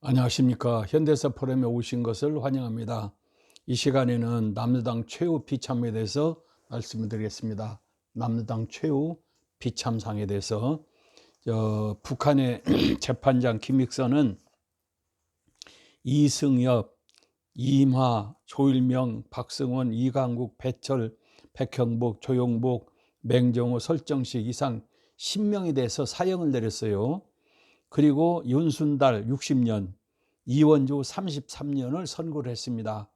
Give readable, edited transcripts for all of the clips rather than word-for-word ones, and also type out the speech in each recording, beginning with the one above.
안녕하십니까. 현대사 포럼에 오신 것을 환영합니다. 이 시간에는 남로당 최후 비참에 대해서 말씀을 드리겠습니다. 남로당 최후 비참상에 대해서 북한의 재판장 김익선은 이승엽, 이임하, 조일명, 박승원, 이강국, 배철, 백형복, 조용복, 맹정호, 설정식 이상 10명에 대해서 사형을 내렸어요. 그리고 윤순달 60년, 이원주 33년을 선고를 했습니다.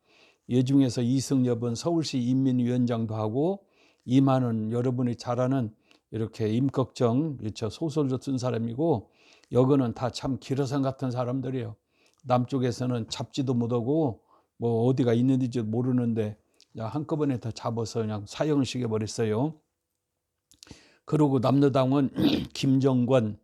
이 중에서 이승엽은 서울시 인민위원장도 하고, 이만은 여러분이 잘 아는 이렇게 임꺽정 소설도 쓴 사람이고, 여거는 다 참 기러상 같은 사람들이에요. 남쪽에서는 잡지도 못하고 뭐 어디가 있는지도 모르는데 한꺼번에 다 잡아서 그냥 사형을 시켜버렸어요. 그리고 남로당은 김정권,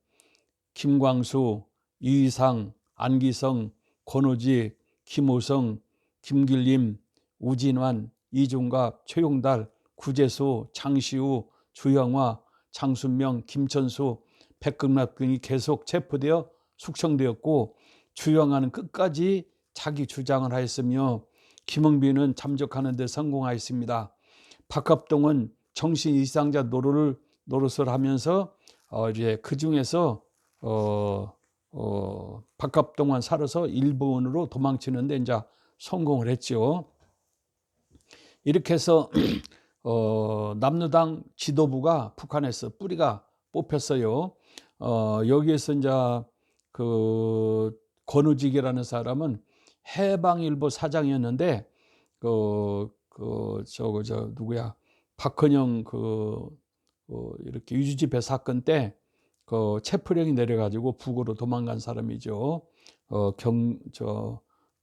김광수, 이의상, 안기성, 권오지, 김호성, 김길림, 우진환, 이중갑, 최용달, 구재수, 장시우, 주영화, 장순명, 김천수, 백금납 등이 계속 체포되어 숙청되었고, 주영화는 끝까지 자기 주장을 하였으며 김흥빈은 잠적하는 데 성공하였습니다. 박합동은 정신 이상자 노릇을 하면서 이제 그 중에서 박합동안 살아서 일본으로 도망치는데 이제 성공을 했죠. 이렇게 해서 남로당 지도부가 북한에서 뿌리가 뽑혔어요. 여기에서 이제 그 권우직이라는 사람은 해방일보 사장이었는데 누구야 박헌영 이렇게 유주집회 사건 때 체포령이 내려가지고 북으로 도망간 사람이죠.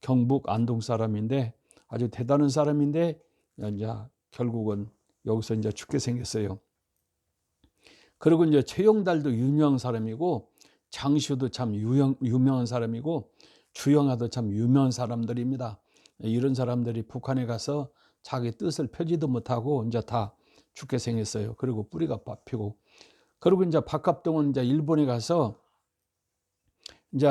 경북 안동 사람인데 아주 대단한 사람인데 이제 결국은 여기서 이제 죽게 생겼어요. 그리고 이제 최용달도 유명한 사람이고, 장시호도 참 유명한 사람이고, 주영아도 참 유명한 사람들입니다. 이런 사람들이 북한에 가서 자기 뜻을 펴지도 못하고 이제 다 죽게 생겼어요. 그리고 뿌리가 뽑히고. 그리고 이제 박합동은 이제 일본에 가서 이제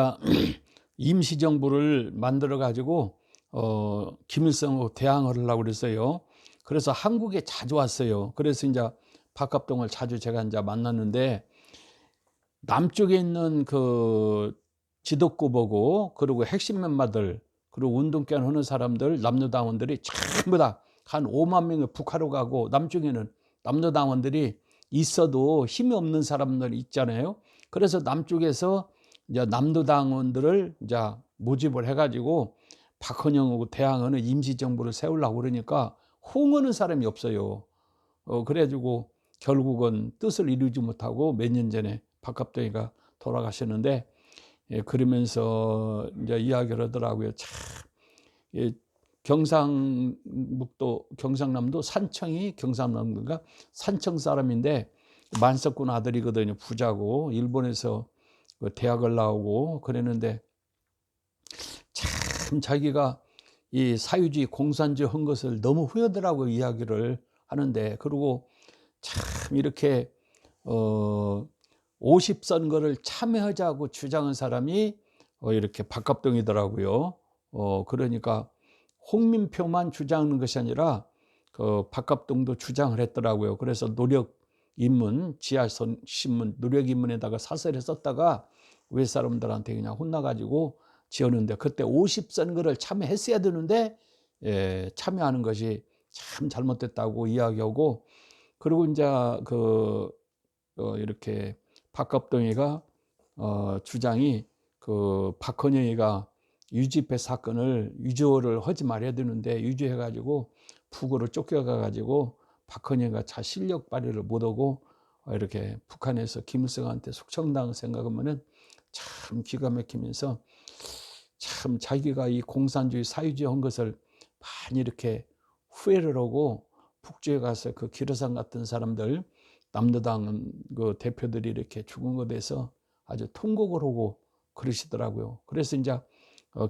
임시정부를 만들어 가지고 김일성하고 대항을 하려고 그랬어요. 그래서 한국에 자주 왔어요. 그래서 이제 박합동을 자주 제가 이제 만났는데, 남쪽에 있는 그 지도구 보고, 그리고 핵심 멤버들, 그리고 운동권 하는 사람들, 남로당원들이 전부 다 한 5만 명이 북한으로 가고, 남쪽에는 남로당원들이 있어도 힘이 없는 사람들 있잖아요. 그래서 남쪽에서 이제 남로당원들을 이제 모집을 해가지고 박헌영하고 대항하는 임시정부를 세우려고 그러니까 호응하는 사람이 없어요. 그래가지고 결국은 뜻을 이루지 못하고 몇 년 전에 박합동이가 돌아가셨는데, 그러면서 이제 이야기를 하더라고요. 참, 경상남도 산청이 경상남도가 산청 사람인데 만석군 아들이거든요. 부자고 일본에서 대학을 나오고 그랬는데, 참 자기가 이 사유주의 공산주의 한 것을 너무 후회하더라고 이야기를 하는데, 그리고 참 이렇게 50선거를 참여하자고 주장한 사람이 이렇게 박합동이더라고요. 그러니까 홍민표만 주장하는 것이 아니라 그 박합동도 주장을 했더라고요. 그래서 노력인문, 지하신문 노력인문에다가 사설에 썼다가 외 사람들한테 그냥 혼나가지고 지었는데, 그때 50선거를 참여했어야 되는데 참여하는 것이 참 잘못됐다고 이야기하고, 그리고 이제 이렇게 박갑동이가 주장이 박헌영이가 유집회 사건을 유조를 하지 말아야 되는데 유조해가지고 북으로 쫓겨가가지고 박헌영이가 자 실력 발휘를 못하고 이렇게 북한에서 김일성한테 숙청당한 생각하면은 참 기가 막히면서, 참 자기가 이 공산주의 사유주의 한 것을 많이 이렇게 후회를 하고, 북쪽에 가서 그 기러상 같은 사람들 남로당 그 대표들이 이렇게 죽은 것에 대해서 아주 통곡을 하고 그러시더라고요. 그래서 이제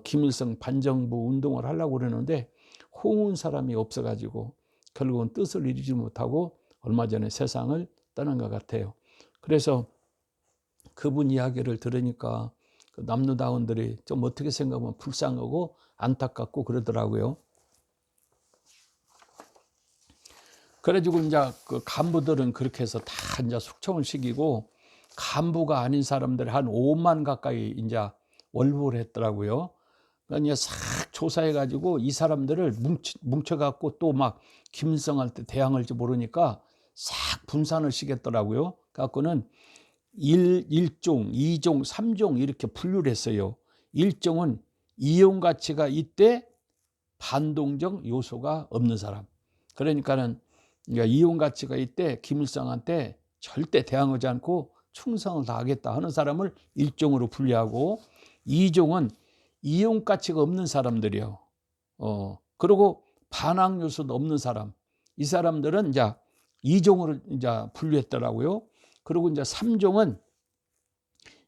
김일성 반정부 운동을 하려고 그러는데 호응한 사람이 없어가지고 결국은 뜻을 이루지 못하고 얼마 전에 세상을 떠난 것 같아요. 그래서 그분 이야기를 들으니까 그 남로당원들이 좀 어떻게 생각하면 불쌍하고 안타깝고 그러더라고요. 그래가지고 이제 그 간부들은 그렇게 해서 다 이제 숙청을 시키고 간부가 아닌 사람들이 한 5만 가까이 이제 월북을 했더라고요. 그러니까 싹 조사해가지고 이 사람들을 뭉쳐갖고 또 막 김일성한테 대항할지 모르니까 싹 분산을 시켰더라고요. 갖고는 1종, 2종, 3종 이렇게 분류를 했어요. 1종은 이용 가치가 있대 반동적 요소가 없는 사람. 그러니까는 이용 가치가 있대 김일성한테 절대 대항하지 않고 충성을 다하겠다 하는 사람을 1종으로 분류하고 2종은 이용 가치가 없는 사람들이요. 그리고 반항 요소도 없는 사람. 이 사람들은 이제 2종으로 이제 분류했더라고요. 그리고 이제 3종은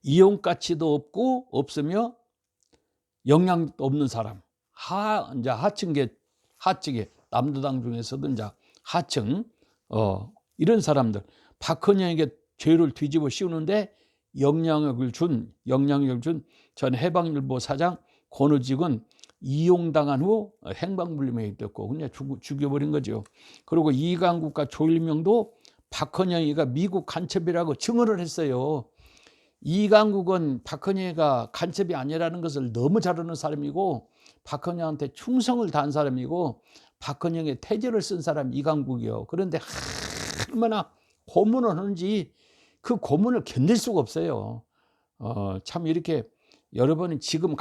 이용 가치도 없고 없으며 영향도 없는 사람. 이제 하층계 남도당 중에서도 이제 하층 이런 사람들. 박헌영에게 죄를 뒤집어 씌우는데 영향력을 준 전 해방일보 사장 권오직은 이용당한 후 행방불명이 됐고 그냥 죽여버린 거죠. 그리고 이강국과 조일명도 박헌영이가 미국 간첩이라고 증언을 했어요. 이강국은 박헌영이가 간첩이 아니라는 것을 너무 잘 아는 사람이고 박헌영한테 충성을 다한 사람이고 박헌영의 태제를 쓴 사람 이강국이요. 그런데 얼마나 고문을 하는지 그 고문을 견딜 수가 없어요. 참 이렇게 여러분이 지금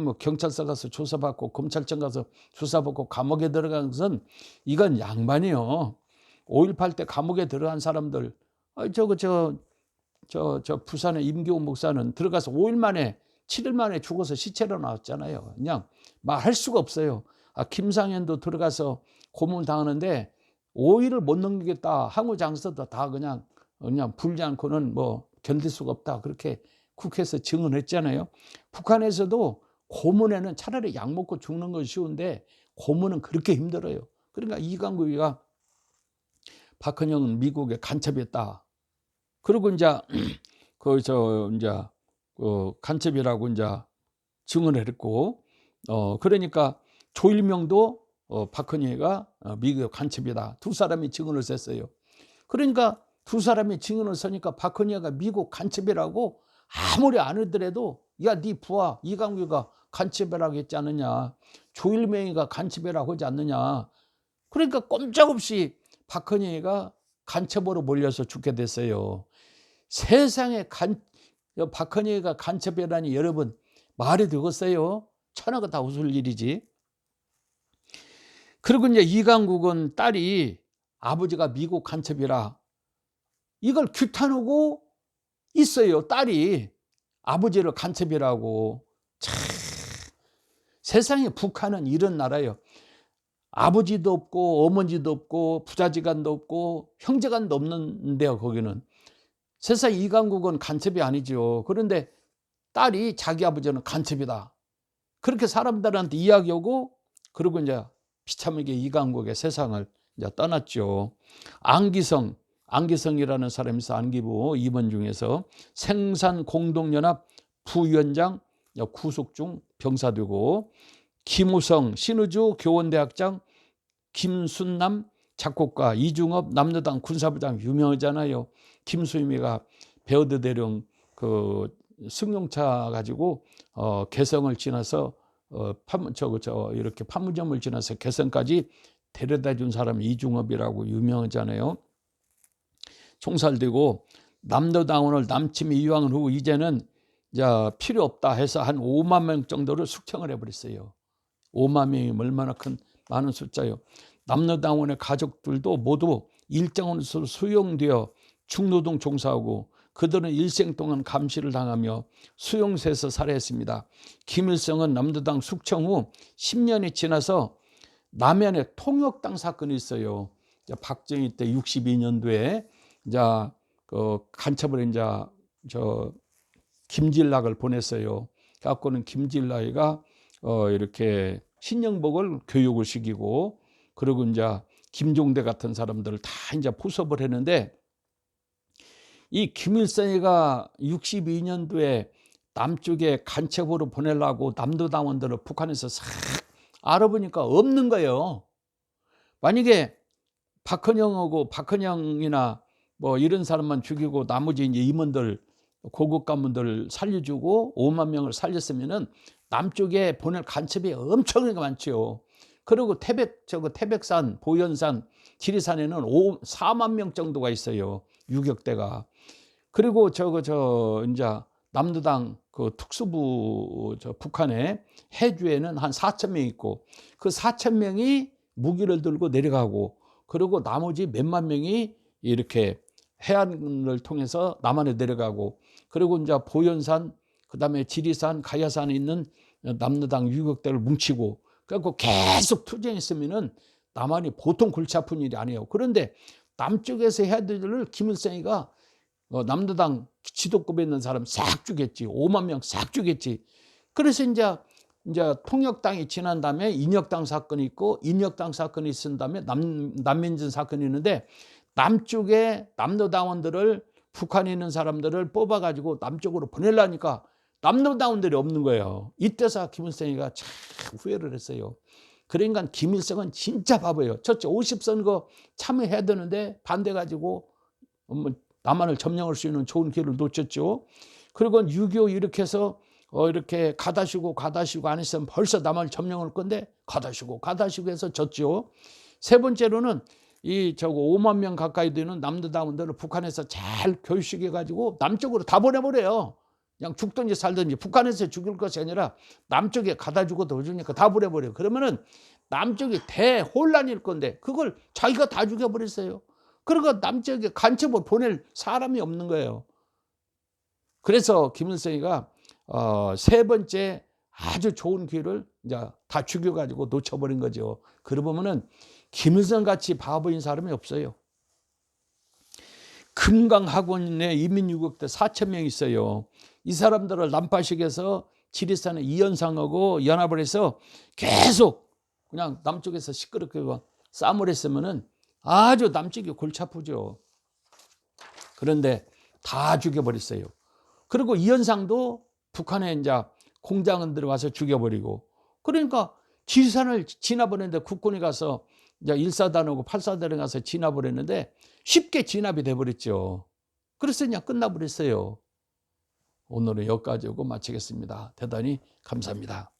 뭐 경찰서 가서 조사받고 검찰청 가서 조사받고 감옥에 들어간 것은 이건 양반이요. 5.18 때 감옥에 들어간 사람들 저 부산의 임기훈 목사는 들어가서 5일 만에 7일 만에 죽어서 시체로 나왔잖아요. 그냥 말할 수가 없어요. 김상현도 들어가서 고문 당하는데 5일을 못 넘기겠다. 항우 장서도 다 그냥 불지 않고는 뭐 견딜 수가 없다. 그렇게 국회에서 증언했잖아요. 북한에서도 고문에는 차라리 약 먹고 죽는 건 쉬운데 고문은 그렇게 힘들어요. 그러니까 이강국이가 박헌영은 미국에 간첩이었다. 그리고 이제 간첩이라고 이제 증언을 했고, 그러니까 조일명도 박헌영이가 미국의 간첩이다. 두 사람이 증언을 셌어요. 그러니까 두 사람이 증언을 서니까 박헌영이가 미국 간첩이라고 아무리 안 하더라도 야, 네 부하 이강규가 간첩이라고 했지 않느냐. 조일명이가 간첩이라고 하지 않느냐. 그러니까 꼼짝없이 박헌영이가 간첩으로 몰려서 죽게 됐어요. 세상에 박헌영이가 간첩이라니 여러분 말이 되겠어요? 천하가 다 웃을 일이지. 그리고 이제 이강국은 딸이 아버지가 미국 간첩이라 이걸 규탄하고 있어요. 딸이 아버지를 간첩이라고. 참, 세상에 북한은 이런 나라예요. 아버지도 없고 어머니도 없고 부자지간도 없고 형제간도 없는데요. 거기는 세상 이강국은 간첩이 아니죠. 그런데 딸이 자기 아버지는 간첩이다. 그렇게 사람들한테 이야기하고 그리고 이제 비참하게 이강국의 세상을 이제 떠났죠. 안기성이라는 사람이 있어. 안기부 2번 중에서 생산공동연합 부위원장 구속 중 병사되고, 김우성 신의주 교원대학장, 김순남 작곡가, 이중업 남로당 군사부장 유명하잖아요. 김수임이가 배어드 대령 그 승용차 가지고 개성을 지나서 이렇게 판문점을 지나서 개성까지 데려다 준 사람 이중업이라고 유명하잖아요. 총살되고 남로당원을 남침이 이황 후 이제는 필요 없다 해서 한 5만 명 정도를 숙청을 해버렸어요. 5만 명이 얼마나 많은 숫자요. 남로당원의 가족들도 모두 일정원으로 수용되어 중노동 종사하고 그들은 일생 동안 감시를 당하며 수용소에서 살해했습니다. 김일성은 남로당 숙청 후 10년이 지나서 남해안에 통역당 사건이 있어요. 박정희 때 62년도에 간첩을 김진락을 보냈어요. 갖고는 김진락이가 이렇게 신영복을 교육을 시키고 그리고 김종대 같은 사람들을 다 포섭을 했는데 이 김일성이가 62년도에 남쪽에 간첩으로 보내려고 남도당원들을 북한에서 싹 알아보니까 없는 거예요. 만약에 박헌영이나 뭐 이런 사람만 죽이고 나머지 이제 임원들, 고급 관문들 살려주고 5만 명을 살렸으면은 남쪽에 보낼 간첩이 엄청나게 많죠. 그리고 태백산, 보현산, 지리산에는 4만 명 정도가 있어요. 유격대가. 그리고 이제 남도당 그 특수부 북한의 해주에는 한 4천 명 있고 그 4천 명이 무기를 들고 내려가고 그리고 나머지 몇만 명이 이렇게 해안을 통해서 남한에 내려가고 그리고 이제 보현산 그다음에 지리산, 가야산에 있는 남도당 유격대를 뭉치고 그래갖고 계속 투쟁했으면은 남한이 보통 골치 아픈 일이 아니에요. 그런데 남쪽에서 해야 될 일을 김일성이가 남도당 지도급에 있는 사람 싹 죽였지. 5만 명 싹 죽였지. 그래서 이제 통역당이 지난 다음에 인혁당 사건이 있고 인혁당 사건이 있은 다음에 남민진 사건이 있는데 남쪽에 남도당원들을 북한에 있는 사람들을 뽑아가지고 남쪽으로 보내려니까 남도당원들이 없는 거예요. 이때서 김일성이가 참 후회를 했어요. 그러니까 김일성은 진짜 바보예요. 첫째 50선거 참여해야 되는데 반대가지고 남한을 점령할 수 있는 좋은 기회를 놓쳤죠. 그리고 6.25 이렇게 해서 이렇게 가다시고 안 했으면 벌써 남한을 점령할 건데 가다시고 해서 졌죠. 세 번째로는 5만 명 가까이 되는 남도당원들을 북한에서 잘 교육시켜가지고 남쪽으로 다 보내버려요. 그냥 죽든지 살든지 북한에서 죽일 것이 아니라 남쪽에 가다 죽어도 오주니까 다 보내버려요. 그러면은 남쪽이 대혼란일 건데 그걸 자기가 다 죽여버렸어요. 그러니까 남쪽에 간첩을 보낼 사람이 없는 거예요. 그래서 김일성이가 세 번째 아주 좋은 기회를 이제 다 죽여가지고 놓쳐버린 거죠. 그러고 보면은 김일성 같이 바보인 사람이 없어요. 금강학원에 이민유격대 4천 명 있어요. 이 사람들을 난파식에서 지리산에 이현상하고 연합을 해서 계속 그냥 남쪽에서 시끄럽게 싸움을 했으면은 아주 남쪽이 골치 아프죠. 그런데 다 죽여버렸어요. 그리고 이현상도 북한에 이제 공장은 들어와서 죽여버리고 그러니까 지리산을 진압을 했는데 국군이 가서 이제 1사단하고 8사단에 가서 진압을 했는데 쉽게 진압이 돼버렸죠. 그래서 그냥 끝나버렸어요. 오늘은 여기까지 하고 마치겠습니다. 대단히 감사합니다.